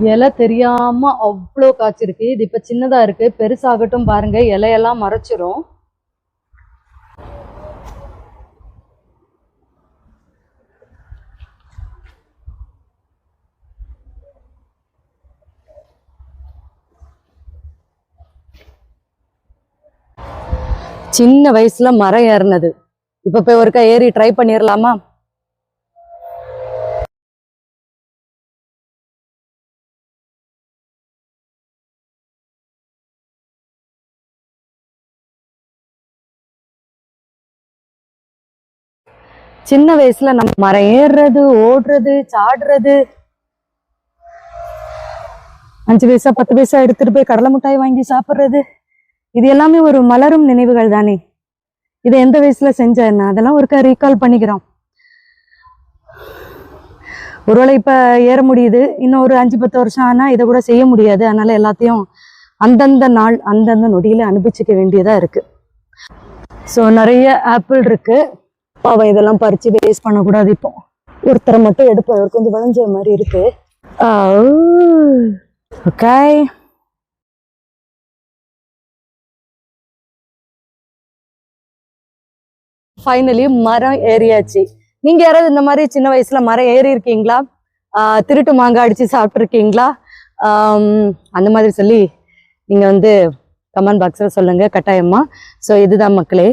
இலை தெரியாம அவ்வளோ காய்ச்சிருக்கு. இது இப்ப சின்னதா இருக்கு, பெருசாகட்டும் பாருங்க, இலையெல்லாம் மறைச்சிரும். சின்ன வயசுல மரம் ஏறினது, இப்ப போய் ஒருக்கா ஏறி ட்ரை பண்ணிடலாமா? சின்ன வயசுல நம்ம மரம் ஏறுறது, ஓடுறது, சாடுறது, 5 பைசா 10 பைசா எடுத்துட்டு போய் கடலை மிட்டாய் வாங்கி சாப்பிட்றது, இது எல்லாமே ஒரு மலரும் நினைவுகள் தானே. இதை எந்த வயசுல செஞ்ச என்ன, அதெல்லாம் ஒருக்கா ரீகால் பண்ணிக்கிறோம். ஒருவேளை இப்ப ஏற முடியுது, இன்னும் ஒரு 5-10 வருஷம் ஆனா இதை கூட செய்ய முடியாது. அதனால எல்லாத்தையும் அந்தந்த நாள் அந்தந்த நொடியில அனுபவிச்சுக்க வேண்டியதா இருக்கு. ஸோ நிறைய ஆப்பிள் இருக்கு. பாவம், இதெல்லாம் பறிச்சு வேஸ்ட் பண்ணக்கூடாது. இப்போ ஒருத்தரை மட்டும் எடுப்போம், கொஞ்சம் விளைஞ்ச மாதிரி இருக்கு. ஓகே, ஃபைனலி மரம் ஏறியாச்சு. நீங்க யாராவது இந்த மாதிரி சின்ன வயசுல மரம் ஏறி இருக்கீங்களா? திருட்டு மாங்காய் அடிச்சு சாப்பிட்டு இருக்கீங்களா? அந்த மாதிரி சொல்லி நீங்க வந்து கமெண்ட் பாக்ஸ்ல சொல்லுங்க கட்டாயமா. ஸோ இதுதான் மக்களே.